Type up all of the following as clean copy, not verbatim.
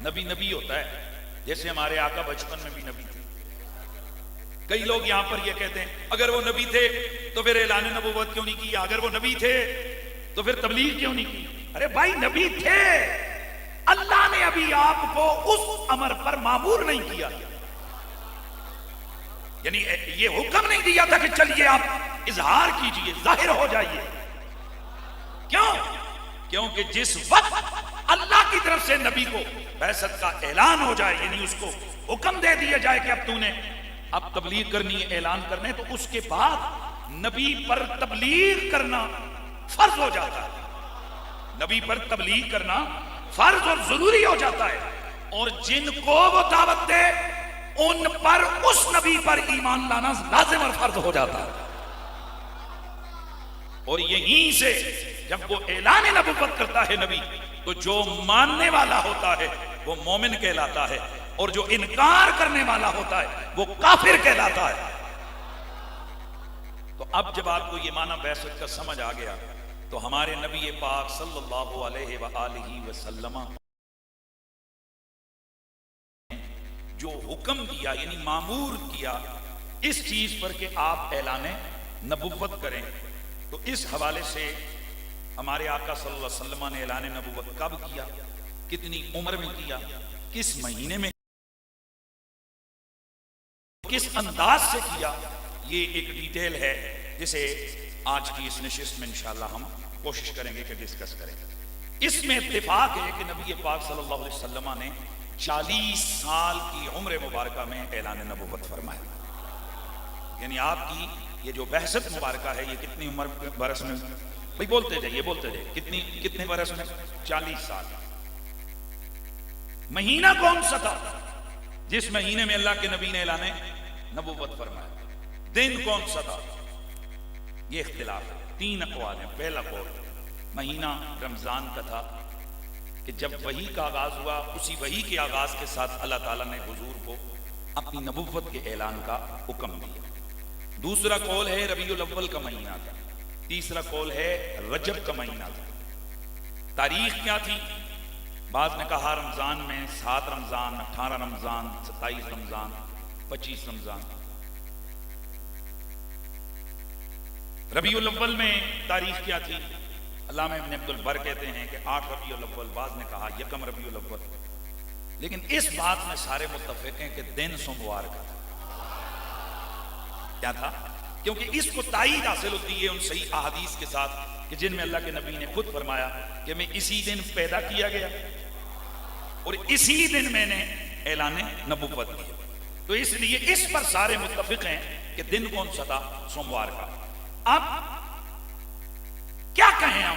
نبی نبی ہوتا ہے جیسے ہمارے آقا بچپن میں بھی نبی تھے. کئی لوگ یہاں پر یہ کہتے ہیں اگر وہ نبی تھے تو پھر اعلان نبوت کیوں نہیں کیا, اگر وہ نبی تھے تو پھر تبلیغ کیوں نہیں کی. ارے بھائی نبی تھے, اللہ نے ابھی آپ کو اس امر پر مامور نہیں کیا, یعنی یہ حکم نہیں دیا تھا کہ چلیے آپ اظہار کیجئے, ظاہر ہو جائیے. کیوں؟ کیونکہ جس وقت اللہ کی طرف سے نبی کو بعثت کا اعلان ہو جائے, یعنی اس کو حکم دے دیا جائے کہ اب تو نے اب تبلیغ کرنی ہے, اعلان کرنے, تو اس کے بعد نبی پر تبلیغ کرنا فرض ہو جاتا ہے. نبی پر تبلیغ کرنا فرض اور ضروری ہو جاتا ہے. اور جن کو وہ دعوت دے ان پر اس نبی پر ایمان لانا لازم اور فرض ہو جاتا ہے. اور یہیں سے جب وہ اعلان نبوت کرتا ہے نبی, تو جو ماننے والا ہوتا ہے وہ مومن کہلاتا ہے, اور جو انکار کرنے والا ہوتا ہے وہ کافر کہلاتا ہے. تو اب جب آپ کو یہ معنی بعثت کا سمجھ آ گیا تو ہمارے نبی پاک صلی اللہ علیہ وآلہ وسلم جو حکم دیا, یعنی مامور کیا اس چیز پر کہ آپ اعلان نبوت کریں, تو اس حوالے سے ہمارے آقا صلی اللہ علیہ وسلم نے اعلان نبوت کب کیا, کتنی عمر میں کیا, کس مہینے میں, کس انداز سے کیا, یہ ایک ڈیٹیل ہے جسے آج کی اس نشست میں انشاءاللہ ہم کوشش کریں گے کہ ڈسکس کریں. اس میں اتفاق ہے کہ نبی پاک صلی اللہ علیہ وسلم نے 40 سال کی عمر مبارکہ میں اعلان نبوت فرمایا. یعنی آپ کی یہ جو بعثت مبارکہ ہے یہ کتنی عمر برس میں, بھئی بولتے جائیے, کتنے برس میں, 40 سال. مہینہ کون سا تھا جس مہینے میں اللہ کے نبی نے اعلان نبوت فرمایا؟ دن کون سا تھا؟ یہ اختلاف ہے, 3 اقوال ہیں. پہلا قول مہینہ رمضان کا تھا کہ جب وحی کا آغاز ہوا اسی وحی کے آغاز کے ساتھ اللہ تعالیٰ نے حضور کو اپنی نبوت کے اعلان کا حکم دیا. دوسرا قول ہے ربیع الاول کا مہینہ تھا. تیسرا قول ہے رجب کا مہینہ تھا. تاریخ کیا تھی؟ بعض نے کہا رمضان میں 7 رمضان, 18 رمضان, 27 رمضان, 25 رمضان. ربیع الاول میں تاریخ کیا تھی؟ علامہ ابن عبد البر کہتے ہیں کہ 8 ربیع الاول, بعض نے کہا 1 ربیع الاول. لیکن اس بات میں سارے متفق ہیں کہ دن سوموار کا تھا. کیا تھا؟ کیونکہ اس کو تائید حاصل ہوتی ہے ان صحیح احادیث کے ساتھ کہ جن میں اللہ کے نبی نے خود فرمایا کہ میں اسی دن پیدا کیا گیا اور اسی دن میں نے اعلان نبوت کیا. تو اس لیے اس پر سارے متفق ہیں کہ دن کون سا تھا؟ سوموار کا. اب کیا کہیں ہم,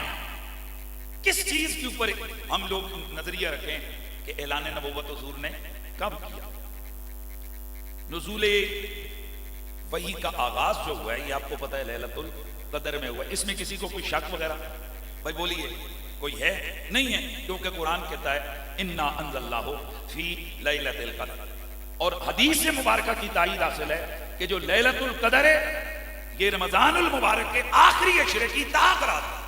کس چیز کے اوپر ہم لوگ نظریہ رکھیں کہ اعلان نبوت حضور نے کب کیا؟ نزول وحی کا آغاز جو ہوا ہے یہ آپ کو پتہ ہے لیلۃ القدر میں ہوا ہے. اس میں کسی کو کوئی شک وغیرہ بھائی بولیے کوئی ہے؟ نہیں ہے, کیونکہ قرآن کہتا ہے انا انزلناہ فی لیلۃ القدر, اور حدیث مبارکہ کی تائید حاصل ہے کہ جو لیلۃ القدر ہے یہ رمضان المبارک کے آخری عشرے کی طاق رات ہے.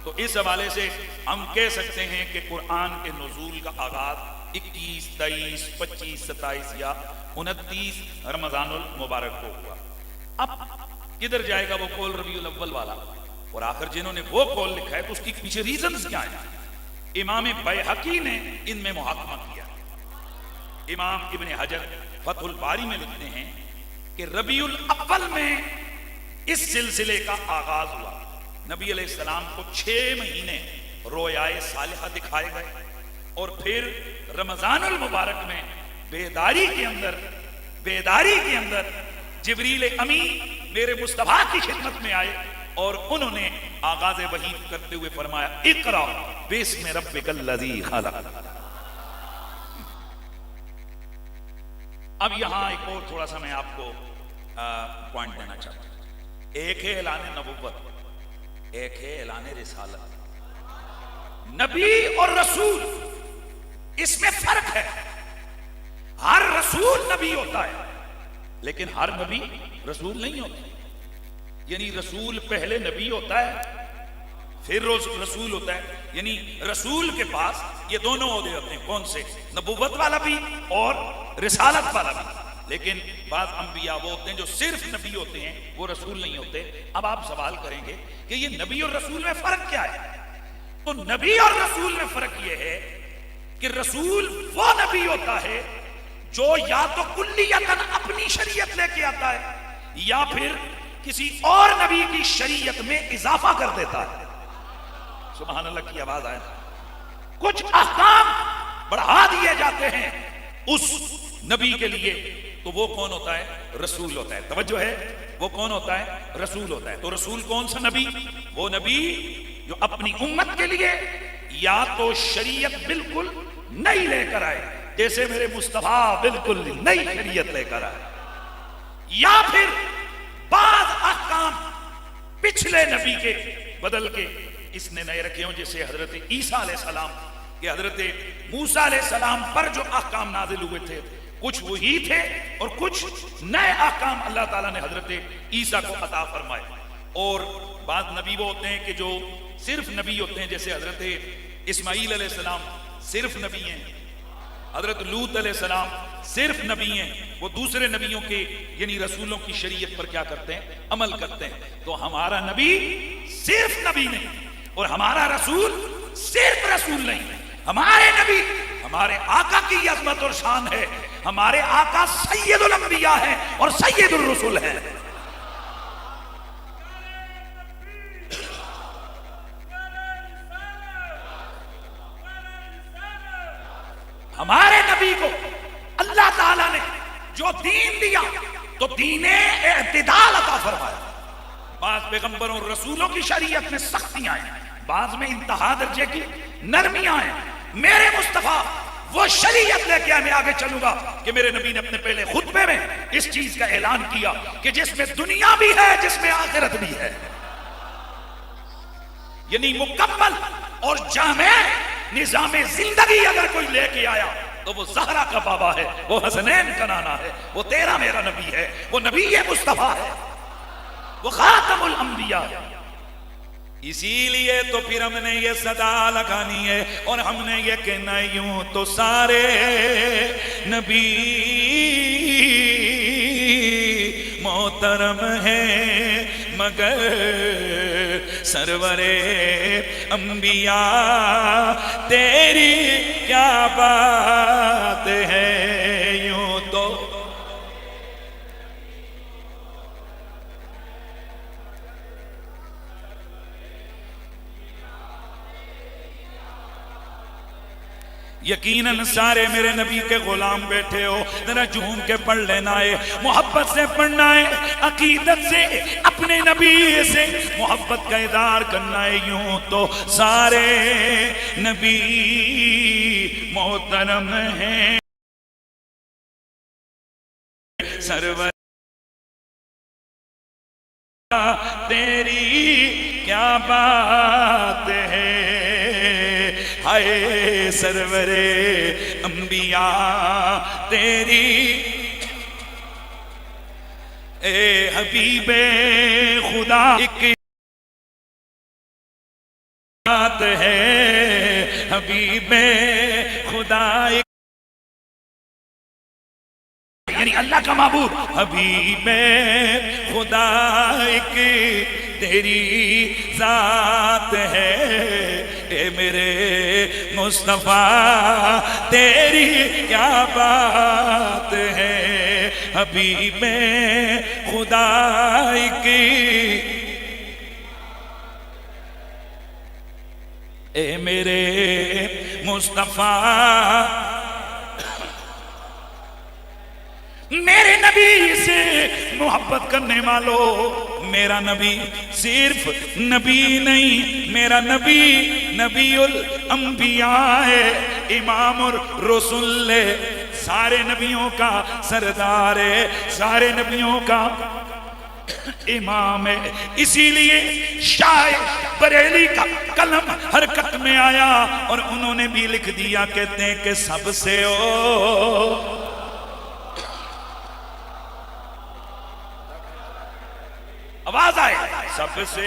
تو اس حوالے سے ہم کہہ سکتے ہیں کہ قرآن کے نزول کا آغاز 21, 23, 25, 27 یا 29 رمضان المبارک کو ہوا. اب کدھر جائے گا وہ قول ربیع الاول والا؟ اور آخر جنہوں نے وہ قول لکھا ہے تو اس کی پیچھے ریزنز کیا ہیں؟ امام بیہقی نے ان میں محاکمہ کیا. امام ابن حجر فتح الباری میں لکھتے ہیں کہ ربیع الاول میں اس سلسلے کا آغاز ہوا. نبی علیہ السلام کو 6 مہینے رویائے صالحہ دکھائے گئے, اور پھر رمضان المبارک میں بیداری کے اندر جبریل امین میرے مصطفیٰ کی خدمت میں آئے اور انہوں نے آغاز وحی کرتے ہوئے فرمایا اقرا باسم ربک الذی خلق. اب یہاں ایک اور تھوڑا سا میں آپ کو پوائنٹ دینا چاہتا ہوں. ایک ہے اعلان نبوت, ایک ہے اعلان رسالت. نبی اور رسول اس میں فرق ہے. ہر رسول نبی ہوتا ہے لیکن ہر نبی رسول نہیں ہوتا. یعنی رسول پہلے نبی ہوتا ہے پھر رسول ہوتا ہے. یعنی رسول کے پاس یہ دونوں عہدے ہوتے ہیں. کون سے؟ نبوت والا بھی اور رسالت والا بھی. لیکن بعض انبیاء وہ ہوتے ہیں جو صرف نبی ہوتے ہیں، وہ رسول نہیں ہوتے. اب آپ سوال کریں گے کہ یہ نبی اور رسول میں فرق کیا ہے؟ تو نبی اور رسول میں فرق یہ ہے کہ رسول وہ نبی ہوتا ہے جو یا تو کلیتاً اپنی شریعت لے کے آتا ہے یا پھر کسی اور نبی کی شریعت میں اضافہ کر دیتا ہے. سبحان اللہ کی آواز آئے. کچھ احکام بڑھا دیے جاتے ہیں اس نبی کے لیے، تو وہ کون ہوتا ہے؟ رسول ہوتا ہے. توجہ ہے، وہ کون ہوتا ہے؟ رسول ہوتا ہے. تو رسول کون سا نبی؟ وہ نبی جو اپنی امت کے لیے یا تو شریعت بالکل نئی لے کر آئے، جیسے میرے مصطفیٰ بالکل نئی شریعت لے کر آئے، یا پھر بعض احکام پچھلے نبی کے بدل کے اس نے نئے رکھے ہوں، جیسے حضرت عیسیٰ علیہ السلام کہ حضرت موسیٰ علیہ السلام پر جو احکام نازل ہوئے تھے کچھ وہی تھے اور کچھ نئے احکام اللہ تعالیٰ نے حضرت عیسیٰ کو عطا فرمائے. اور بعض نبی وہ ہوتے ہیں کہ جو صرف نبی ہوتے ہیں، جیسے حضرت اسماعیل علیہ السلام صرف نبی ہیں، حضرت لوط علیہ السلام صرف نبی ہیں، وہ دوسرے نبیوں کے یعنی رسولوں کی شریعت پر کیا کرتے ہیں؟ عمل کرتے ہیں. تو ہمارا نبی صرف نبی نہیں اور ہمارا رسول صرف رسول نہیں. ہمارے نبی ہمارے آقا کی عظمت اور شان ہے. ہمارے آقا سید الانبیاء ہیں اور سید الرسل ہیں. ہمارے نبی کو اللہ تعالیٰ نے جو دین دیا تو دین اعتدال عطا فرمایا. بعض پیغمبروں اور رسولوں کی شریعت میں سختیاں ہیں، بعض میں انتہا درجے کی نرمیاں ہیں. میرے مصطفیٰ وہ شریعت لے کے میں آگے چلوں گا کہ میرے نبی نے اپنے پہلے خطبے میں اس چیز کا اعلان کیا کہ جس میں دنیا بھی ہے، جس میں آخرت بھی ہے، یعنی مکمل اور جامع نظام زندگی اگر کوئی لے کے آیا تو وہ زہرا کا بابا ہے، وہ حسنین کا نانا ہے، وہ تیرا میرا نبی ہے، وہ نبی مصطفیٰ ہے، وہ خاتم الانبیاء ہے. اسی لیے تو پھر ہم نے یہ صدا لگانی ہے اور ہم نے یہ کہنا ہے یوں تو سارے نبی محترم ہیں مگر سرور انبیاء تیری کیا بات ہے. یوں تو یقیناً سارے میرے نبی کے غلام بیٹھے ہو. ذرا جھوم کے پڑھ لینا ہے، محبت سے پڑھنا ہے، عقیدت سے اپنے نبی سے محبت کا اظہار کرنا ہے. یوں تو سارے نبی محترم ہیں سرور تیری کیا بات ہے. ہائے سرور انبیاء تیری، اے حبیب خدا ایک بات ہے. حبیب خدا ایک یعنی اللہ کا معبود، حبیب خدا ایک تیری ذات ہے. اے میرے مصطفیٰ تیری کیا بات ہے. حبیب خدا کی اے میرے مصطفیٰ میرے نبی سے محبت کرنے والوں، میرا نبی صرف نبی نہیں، میرا نبی نبی الانبیاء ہے، امام الرسل ہے، سارے نبیوں کا سردار ہے، سارے نبیوں کا امام ہے. اسی لیے شاہ بریلی کا قلم حرکت میں آیا اور انہوں نے بھی لکھ دیا، کہتے ہیں کہ سب سے آواز آئے، سب سے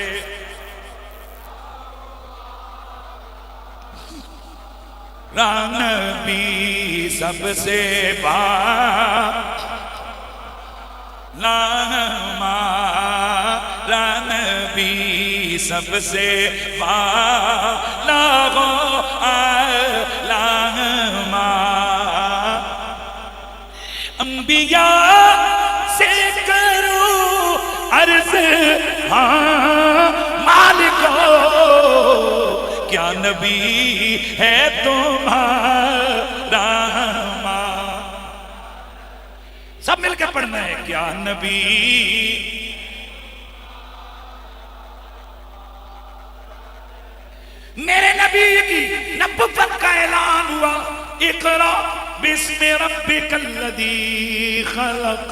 نبی سب سے نبی سب سے انبیاء سے کرو عرض مالکو کیا نبی ہے تمہارا سب مل کے پڑھنا ہے کیا نبی میرے نبی کی نبوت کا اعلان ہوا اقرا بسم ربک الذی خلق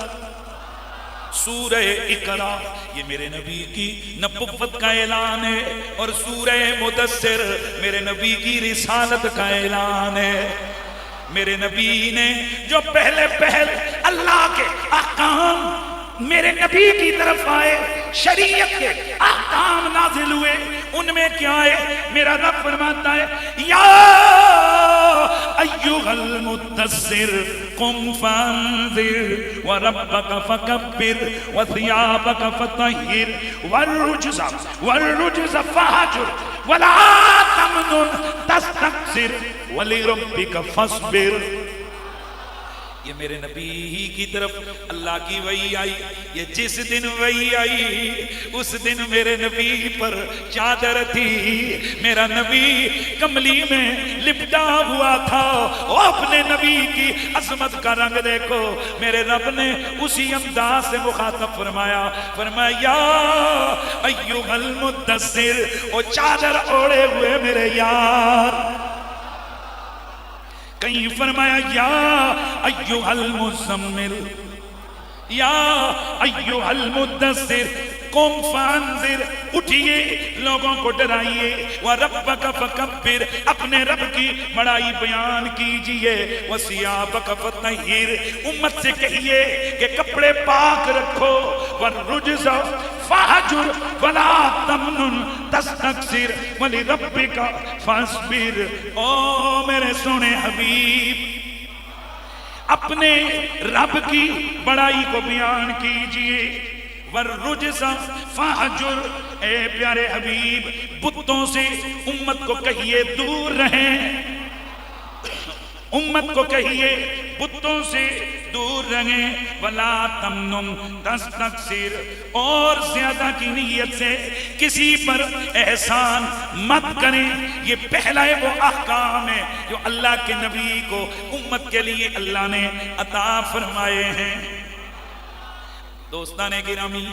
سورہ اقرا یہ میرے نبی کی نبوت کا اعلان ہے اور سورہ مدثر میرے نبی کی رسالت کا اعلان ہے میرے نبی نے جو پہلے اللہ کے احکام میرے نبی کی طرف آئے شریعت کے احکام نازل ہوئے ان میں کیا ہے میرا رب فرماتا ہے یا ایھا المدثر قم فانذر وربک فکبر وثیابک فطہر والرجز فہجر ولا تمنن تستکثر ولربک فاصبر یہ میرے نبی کی طرف اللہ کی وحی آئی یہ جس دن وحی آئی اس دن میرے نبی پر چادر تھی میرا نبی کملی میں لپٹا ہوا تھا وہ اپنے نبی کی عظمت کا رنگ دیکھو میرے رب نے اسی انداز سے مخاطب فرمایا یا ایھا المدثر وہ چادر اوڑے ہوئے میرے یار کہیں فرمایا یا ایھا المزمل یا ایھا المدثر قم فانذر اٹھئے لوگوں کو ڈرائیے وَرَبَّكَ فَكَبِّرْ اپنے رب کی بڑائی بیان کیجئے وَثِيَابَكَ فَطَهِّرْ امت سے کہیے کہ کپڑے پاک رکھو وَالرُّجْزَ فَاهْجُرْ وَلَا تَمْنُنْ تَسْتَكْثِرْ وَلِرَبِّكَ فَاصْبِرْ او میرے سونے حبیب اپنے رب کی بڑائی کو بیان کیجئے والرجز فاہجر اے پیارے حبیب بتوں سے امت کو کہیے دور رہیں امت کو کہیے بتوں سے دور رہیں ولا تمنن تستکثر اور زیادہ کی نیت سے کسی پر احسان مت کریں یہ پہلا وہ احکام ہے جو اللہ کے نبی کو امت کے لیے اللہ نے عطا فرمائے ہیں دوستان گرامی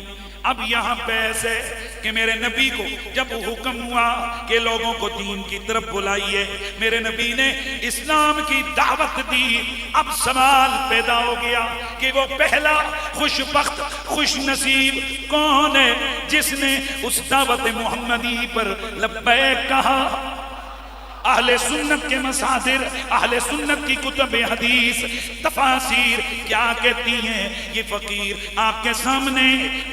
اب یہاں پیس ہے کہ میرے نبی کو جب حکم ہوا کہ لوگوں کو دین کی طرف بلائیے میرے نبی نے اسلام کی دعوت دی اب سوال پیدا ہو گیا کہ وہ پہلا خوش بخت خوش نصیب کون ہے جس نے اس دعوت محمدی پر لبیک کہا اہل سنت کے مصادر اہل سنت کی کتب حدیث تفاسیر کیا کہتی ہیں یہ فقیر آپ کے سامنے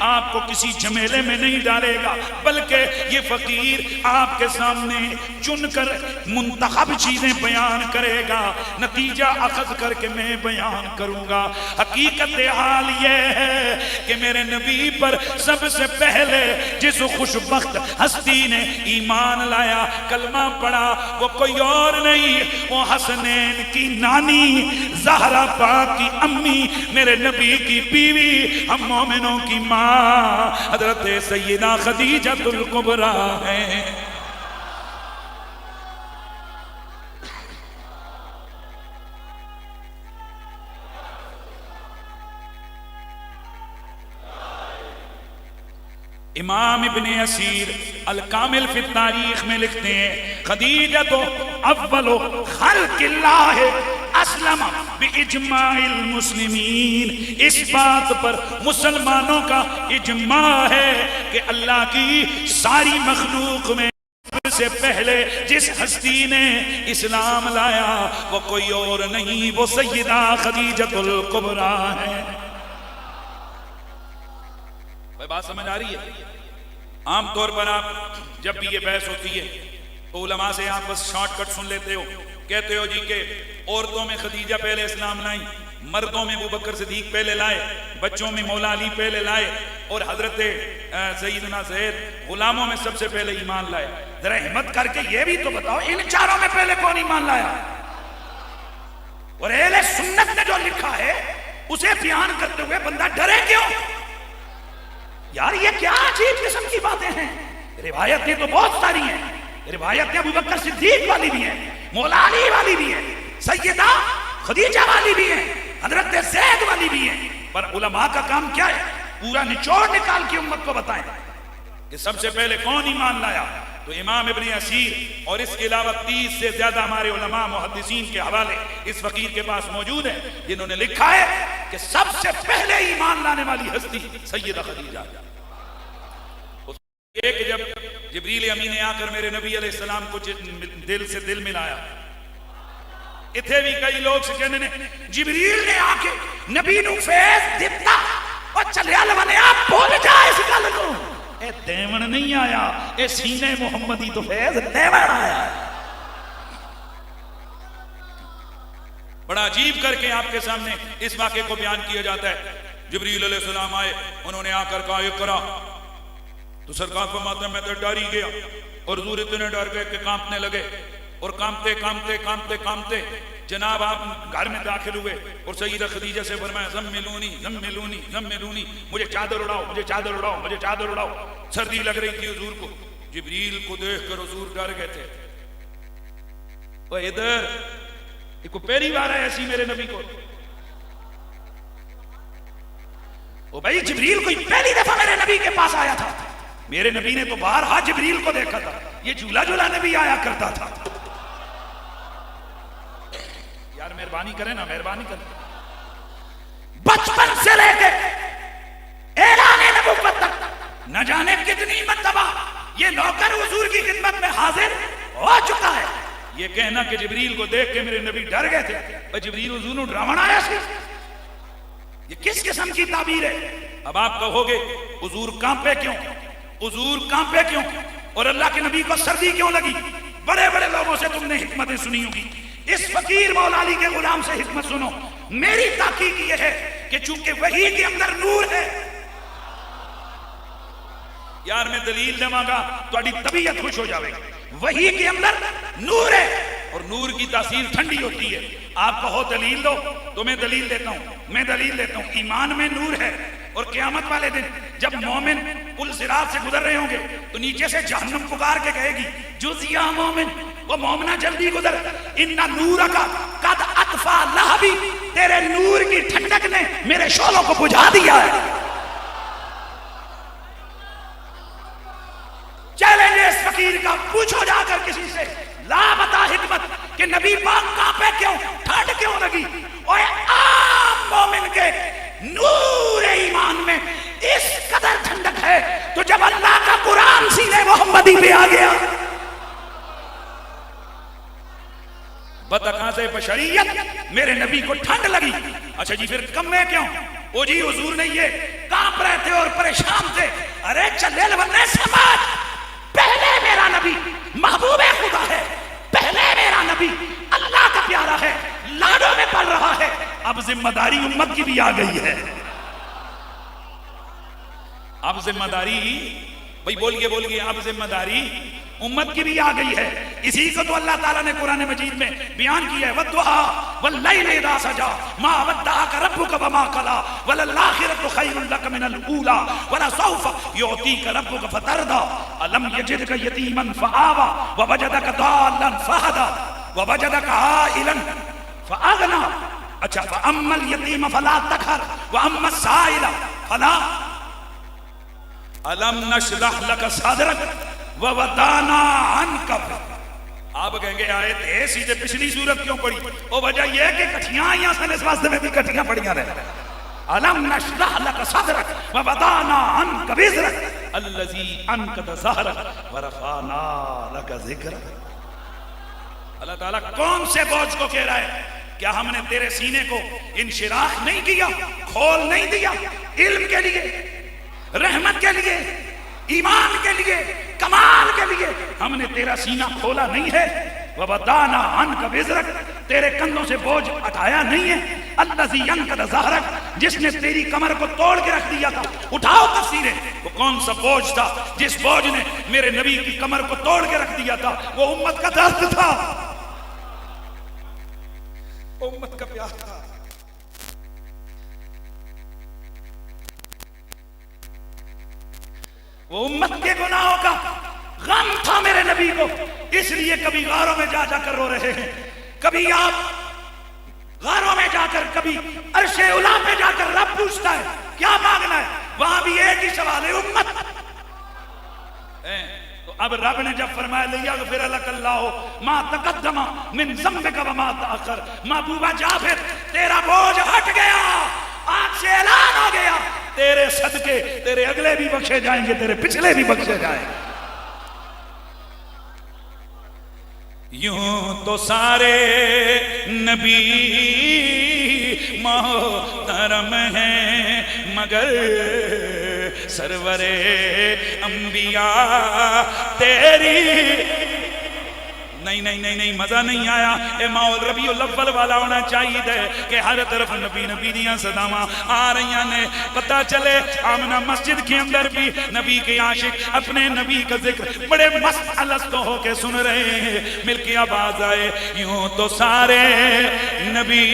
آپ کو کسی جھمیلے میں نہیں ڈالے گا بلکہ یہ فقیر آپ کے سامنے چن کر منتخب چیزیں بیان کرے گا نتیجہ اخذ کر کے میں بیان کروں گا حقیقت حال یہ ہے کہ میرے نبی پر سب سے پہلے جس خوش بخت ہستی نے ایمان لایا کلمہ پڑھا وہ کوئی اور نہیں وہ حسنین کی نانی زہرا پاک کی امی میرے نبی کی بیوی ہم مومنوں کی ماں حضرت سیدہ خدیجہ الکبریٰ ہیں امام ابن اسیر الکامل فی التاریخ میں لکھتے ہیں خدیجہ تو اول خلق اللہ اسلم باجماع المسلمین اس بات پر مسلمانوں کا اجماع ہے کہ اللہ کی ساری مخلوق میں سے پہلے جس ہستی نے اسلام لایا وہ کوئی اور نہیں وہ سیدہ خدیجہ الکبریٰ ہے بات سمجھ آ رہی ہے عام طور پر آپ جب بھی یہ بحث ہوتی ہے تو علماء سے آپ بس شارٹ کٹ سن لیتے ہو کہتے ہو جی کہ عورتوں میں خدیجہ پہلے اسلام لائیں، مردوں میں ابوبکر صدیق پہلے لائے، بچوں میں مولا علی پہلے لائے، اور حضرت سیدنا زید غلاموں میں سب سے پہلے ایمان لائے۔ ذرا ہمت کر کے یہ بھی تو بتاؤ ان چاروں میں پہلے کون ایمان لایا؟ اور اہل سنت نے جو لکھا ہے اسے بیان کرتے ہوئے بندہ ڈرے کیوں؟ یار یہ کیا عجیب قسم کی باتیں ہیں؟ روایتیں تو بہت ساری ہیں، روایتیں ابوبکر صدیق والی بھی ہیں، مولا علی والی بھی ہیں، سیدہ خدیجہ والی بھی ہیں، حضرت زید والی بھی ہیں، پر علماء کا کام کیا ہے؟ پورا نچوڑ نکال کے امت کو بتائیں کہ سب سے پہلے کون ایمان لایا۔ تو امام ابن اسیر اور اس کے علاوہ 30 سے زیادہ ہمارے علماء محدثین کے حوالے اس فقیر کے پاس موجود ہیں جنہوں نے لکھا ہے کہ سب سے پہلے ایمان لانے والی ہستی سیدہ خدیجہ۔ ایک جب جبریل امین نے آ کر میرے نبی علیہ السلام کو دل سے دل ملایا، اتھے بھی کئی لوگ سے کہنے نے جبریل نے آ کے نبی نو فیض دیتا اور چلیا لوانے آپ بھول جائے اس گل نو، اے دیون نہیں آیا، اے سینے محمدی تو فیض دیون آیا۔ بڑا عجیب کر کے آپ کے سامنے اس واقعے کو بیان کیا جاتا ہے۔ جبریل علیہ السلام آئے، انہوں نے آ کر کہا اقرا، تو سرکار فرماتے ہیں میں تو ڈر ہی گیا، اور حضور اتنے ڈر گئے کہ کانپنے لگے، اور کانپتے کانپتے کانپتے کانپتے جناب آپ گھر میں داخل ہوئے اور سیدہ خدیجہ سے فرمایا زملونی زملونی زملونی، مجھے چادر اڑاؤ، مجھے چادر اڑاؤ، مجھے چادر اڑاؤ۔ سردی لگ رہی تھی حضور کو، جبریل کو دیکھ کر حضور ڈر گئے تھے۔ وہ ادھر ایک پہلی بار ہے ایسی میرے نبی کو، وہ بھائی جبریل کوئی پہلی دفعہ میرے نبی کے پاس آیا تھا، میرے نبی نے تو بارہا جبریل کو دیکھا تھا، یہ جھولا جھولا نبی آیا کرتا تھا۔ یار مہربانی کریں نا، مہربانی کریں۔ بچپن سے لے کے اعلان نبوت تک نہ جانے کتنی مرتبہ یہ نوکر حضور کی خدمت میں حاضر ہو چکا ہے۔ یہ کہنا کہ جبریل کو دیکھ کے میرے نبی ڈر گئے تھے اور جبریل حضور نے ڈراونا آیا سی، یہ کس قسم کی تعبیر ہے؟ اب آپ کہو گے حضور کانپے کیوں، حضور کانپے کیوں، اور اللہ کے نبی کو سردی کیوں لگی؟ بڑے بڑے لوگوں سے تم نے حکمتیں سنی ہوگی، اس فقیر مولا علی کے غلام سے حکمت سنو۔ میری تحقیق یہ ہے کہ چونکہ وحی کے اندر نور ہے، یار میں دلیل دے مانگا تھوڑی طبیعت خوش ہو جاوے گی، وحی کے اندر نور ہے اور نور کی تاثیر ٹھنڈی ہوتی ہے۔ آپ کہو دلیل دو تو میں دلیل دیتا ہوں، میں دلیل دیتا ہوں، ایمان میں نور ہے، اور قیامت والے دن جب مومن پل صراط سے گزر رہے ہوں گے تو نیچے سے جہنم پکار کے کہے گی جز یا مومن، وہ مومنہ جلدی گزر، ان نورک قد اطفا لہبی، تیرے نور کی ٹھنڈک نے میرے شعلوں کو بجھا دیا ہے۔ چیلنج اس فقیر کا، پوچھو جا کر کسی سے، لا بتا حکمت کہ نبی پاک کانپے کیوں، ٹھنڈ کیوں لگی؟ اور عام مومن کے نور ایمان میں اس قدر ٹھنڈک ہے تو جب اللہ کا قرآن سینے محمدی پہ آ گیا، بتقاض بشریت میرے نبی کو ٹھنڈ لگی۔ اچھا جی پھر کم میں کیوں؟ او جی حضور نے یہ کانپ رہے تھے اور پریشان تھے، ارے چلے لبنے سمجھ، پہلے میرا نبی محبوب خدا ہے، پہلے میرا نبی اللہ کا پیارا ہے، لاڈوں میں پڑھ رہا ہے، اب ذمہ داری امت کی بھی آ گئی ہے۔ اب ذمہ داری بھائی بولیے اب ذمہ داری امت کی بھی آ گئی ہے۔ اسی کو تو اللہ تعالیٰ نے قرآن مجید میں بیان کیا ہے، وَالضُّحَىٰ وَاللَّيْلِ إِذَا سَجَىٰ مَا وَدَّعَكَ رَبُّكَ وَمَا قَلَىٰ وَلَلْآخِرَةُ خَيْرٌ لَكَ مِنَ الْأُولَىٰ وَلَسَوْفَ يُعْطِيكَ رَبُّكَ فَتَرْضَىٰ أَلَمْ يَجِدْكَ يَتِيمًا فَآوَىٰ وَوَجَدَكَ ضَالًّا فَهَدَىٰ وَوَجَدَكَ عَائِلًا فَأَغْنَىٰ۔ اچھا فَأَمَّا الْيَتِيمَ فَلَا تَقْهَرْ وَأَمَّا السَّائِلَ فَلَا أَلَمْ نَشْرَحْ لَكَ صَدْرَكَ وَوَضَعْنَا عَنْكَ۔ آپ کہیں گے آیت ہے سیدھے پچھلی صورت کیوں پڑھی؟ وہ وجہ یہ کہ کٹھیاں آئیاں سن، اس واسطے میں بھی کٹھیاں پڑھیاں رہے۔ أَلَمْ نَشْرَحْ لَكَ صَدْرَكَ وَوَضَعْنَا عَنْكَ وِزْرَكَ الَّذِي أَنقَضَ ظَهْرَكَ وَرَفَعْنَا لَكَ ذِكْرَكَ۔ اللہ تعالیٰ کون سے بوجھ کو کہہ رہا ہے؟ کیا ہم نے تیرے سینے کو انشراح نہیں کیا، کھول نہیں دیا؟ علم کے لیے، رحمت کے لیے، ایمان کے لیے، کمال کے لیے ہم نے تیرا سینہ کھولا نہیں ہے؟ وَوَضَعْنَا عَنْكَ وِزْرَكَ، تیرے کندھوں سے بوجھ اٹھایا نہیں ہے، الَّذِي يَنقَضُ ظَهْرَكَ، جس نے تیری کمر کو توڑ کے رکھ دیا تھا۔ اٹھاؤ تفسیریں، وہ کون سا بوجھ تھا جس بوجھ نے میرے نبی کی کمر کو توڑ کے رکھ دیا تھا؟ وہ امت کا درد تھا، امت کا پیار تھا۔ وہ امت کے گناہوں کا غم تھا میرے نبی کو، اس لیے کبھی غاروں میں جا جا کر رو رہے ہیں، کبھی آپ غاروں میں جا کر، کبھی عرش اولیٰ پہ جا کر رب پوچھتا ہے کیا مانگنا ہے، وہاں بھی ایک ہی سوال ہے، امت۔ تو اب رب نے جب فرمایا لِیَغْفِرَ لَكَ اللَّهُ مَا تَقَدَّمَ مِن ذَنبِكَ وَمَا تَأَخَّرَ، محبوبہ جعفر تیرا بوجھ ہٹ گیا، آج سے اعلان ہو گیا، تیرے صدقے تیرے اگلے بھی بخشے جائیں گے، تیرے پچھلے بھی بخشے جائیں گے۔ یوں تو سارے نبی محترم ہیں، مگر سرور انبیاء تیری نہیں مزہ نہیں آیا۔ اے ماحول ربیع الاول والا ہونا چاہیے دے کہ ہر طرف نبی نبی دیاں صداواں آ رہی نے، پتہ چلے آمنہ مسجد کے اندر بھی نبی کے عاشق اپنے نبی کا ذکر بڑے مست الستو ہو کے سن رہے ہیں، مل کے آواز آئے یوں تو سارے نبی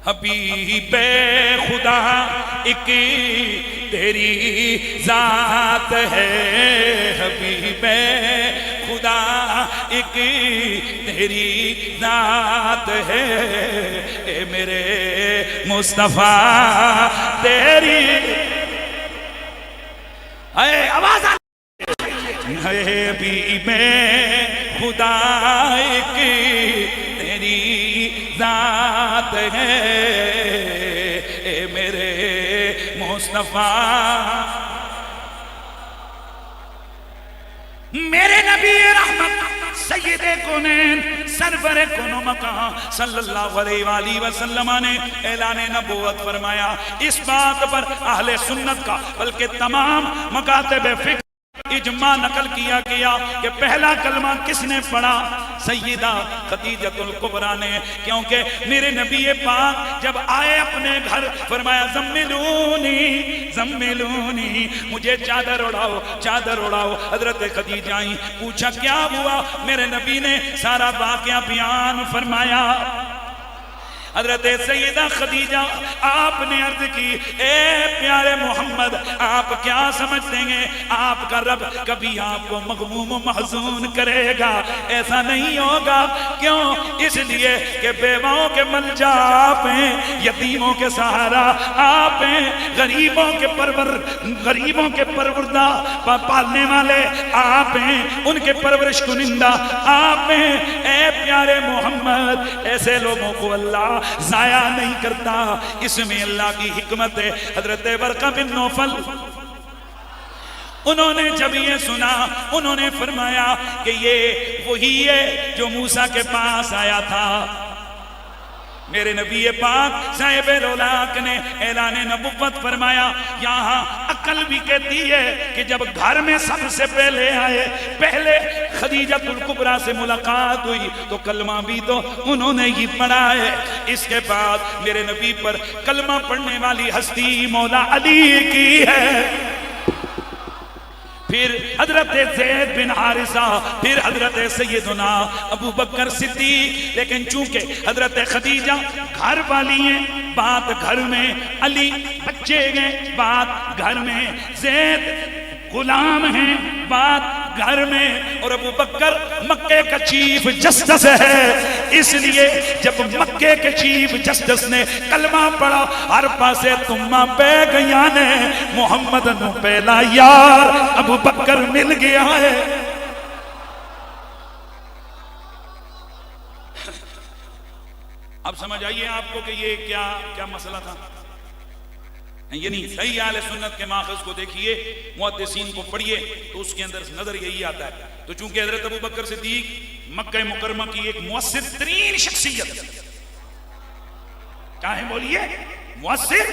حبیب خدا ایک تیری ذات ہے، حبیب خدا ایک تیری ذات ہے، اے میرے مصطفیٰ تیری اے آواز اے حبیب خدا ایک تیری ذات ہے، اے میرے مصطفیٰ میرے نبی رحمت سید کونین سرور کونو مکان صلی اللہ علیہ وآلہ وسلم نے اعلان نبوت فرمایا۔ اس بات پر اہل سنت کا بلکہ تمام مکاتب فقہ اجماع نقل کیا گیا کہ پہلا کلمہ کس نے پڑھا؟ سیدہ خدیجہ الکبریٰ نے، کیونکہ میرے نبی پاک جب آئے اپنے گھر فرمایا زملونی زملونی، مجھے چادر اڑاؤ چادر اڑاؤ۔ حضرت خدیجہ آئیں، پوچھا کیا ہوا؟ میرے نبی نے سارا واقعہ بیان فرمایا۔ حضرت سیدہ خدیجہ آپ نے عرض کی اے پیارے محمد آپ کیا سمجھتے ہیں آپ کا رب کبھی آپ کو مغموم و محزون کرے گا؟ ایسا نہیں ہوگا۔ کیوں؟ اس لیے کہ بیواؤں کے ملجا آپ ہیں، یتیموں کے سہارا آپ ہیں، غریبوں کے پروردہ پالنے والے آپ ہیں، ان کے پرورش کنندہ آپ ہیں۔ اے پیارے محمد ایسے لوگوں کو اللہ ضائع نہیں کرتا، اس میں اللہ کی حکمت ہے۔ حضرت ورقہ بن نوفل انہوں نے جب یہ سنا انہوں نے فرمایا کہ یہ وہی ہے جو موسیٰ کے پاس آیا تھا۔ میرے نبی پاک صاحب رولاک نے اعلان نبوت فرمایا۔ یہاں عقل بھی کہتی ہے کہ جب گھر میں سب سے پہلے آئے، پہلے خدیجہ الکبریٰ سے ملاقات ہوئی تو کلمہ بھی تو انہوں نے ہی پڑھا ہے۔ اس کے بعد میرے نبی پر کلمہ پڑھنے والی ہستی مولا علی کی ہے، پھر حضرت زید بن حارثہ، پھر حضرت سیدنا ابو بکر صدیق۔ لیکن چونکہ حضرت خدیجہ گھر والی ہیں، بات گھر میں، علی بچے گئے، بات گھر میں، زید غلام ہیں، بات گھر میں، اور ابو بکر مکے کا چیف جسٹس ہے۔ اس لیے جب مکے کے چیف جسٹس نے کلمہ پڑھا ہر پاسے تمہ پہ گیا نے محمد نو پہلا یار ابو بکر مل گیا ہے۔ اب سمجھ آئیے آپ کو کہ یہ کیا مسئلہ تھا؟ یعنی صحیح اہل سنت کے ماخذ کو دیکھیے، محدثین کو پڑھیے تو اس کے اندر نظر یہی آتا ہے۔ تو چونکہ حضرت ابو بکر صدیق مکہ مکرمہ کی ایک مؤثر ترین شخصیت، چاہے بولیے مؤثر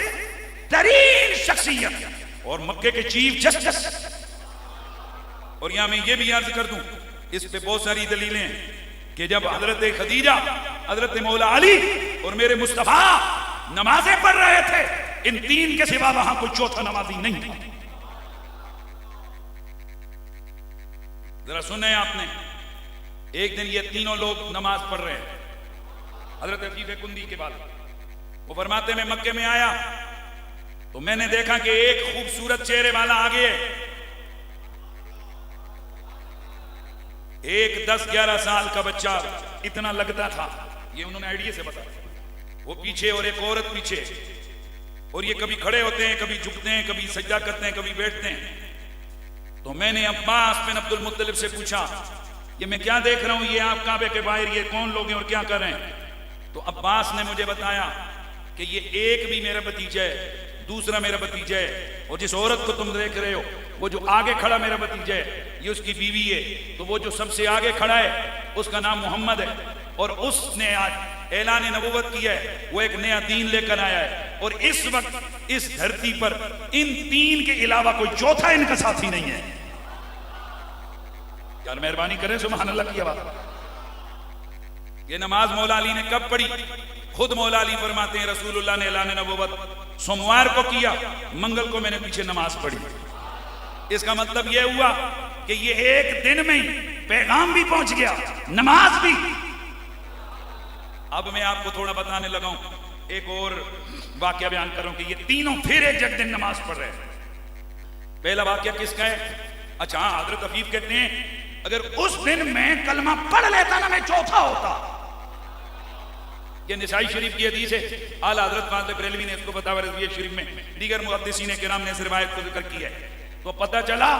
ترین شخصیت اور مکے کے چیف جسٹس. اور یہاں میں یہ بھی عرض کر دوں, اس پہ بہت ساری دلیلیں ہیں کہ جب حضرت خدیجہ, حضرت مولا علی اور میرے مصطفیٰ نمازیں پڑھ رہے تھے, ان تین کے سوا وہاں کوئی چوتھا نمازی نہیں تھا. ذرا سنیں آپ نے, ایک دن یہ تینوں لوگ نماز پڑھ رہے ہیں. حضرت عفیف کندی کے بعد وہ فرماتے میں مکے میں آیا تو میں نے دیکھا کہ ایک خوبصورت چہرے والا آگے ہے, ایک 10-11 سال کا بچہ اتنا لگتا تھا, یہ انہوں نے آئیڈیا سے بتایا, وہ پیچھے اور ایک عورت پیچھے, اور یہ کبھی کھڑے ہوتے ہیں, کبھی جھکتے ہیں, کبھی سجدہ کرتے ہیں, کبھی بیٹھتے ہیں. تو میں نے عباس بن عبد المطلب سے پوچھا یہ میں کیا دیکھ رہا ہوں, یہ آپ کعبے کے باہر یہ کون لوگ ہیں اور کیا کر رہے ہیں؟ تو عباس نے مجھے بتایا کہ یہ ایک بھی میرا بھتیجا ہے, دوسرا میرا بھتیجا ہے, اور جس عورت کو تم دیکھ رہے ہو وہ جو آگے کھڑا میرا بھتیجا ہے, یہ اس کی بیوی ہے. تو وہ جو سب سے آگے کھڑا ہے اس کا نام محمد ہے, اور اس نے آج اعلان نبوت کیا ہے, وہ ایک نیا دین لے کر آیا ہے, اور اس وقت اس دھرتی پر ان تین کے علاوہ کوئی چوتھا ان کا ساتھی نہیں ہے. یار مہربانی کریں سبحان اللہ کی آواز. یہ نماز مولا علی نے کب پڑھی؟ خود مولا علی فرماتے ہیں رسول اللہ نے اعلان نبوت سوموار کو کیا, منگل کو میں نے پیچھے نماز پڑھی. اس کا مطلب یہ ہوا کہ یہ ایک دن میں پیغام بھی پہنچ گیا, نماز بھی. اب میں آپ کو تھوڑا بتانے لگا ہوں, ایک اور واقعہ بیان کروں کہ یہ تینوں پھر ایک دن نماز پڑھ رہے ہیں. پہلا واقعہ کس کا ہے؟ اچھا حضرت عفیف کہتے ہیں اگر اس دن میں کلمہ پڑھ لیتا نا میں چوتھا ہوتا. یہ نسائی شریف کی حدیث ہے, اعلیٰ حضرت فاضل بریلوی نے اس کو فتاوی رضویہ شریف میں, دیگر محدثین کرام نے اس روایت کو ذکر کیا ہے. تو پتہ چلا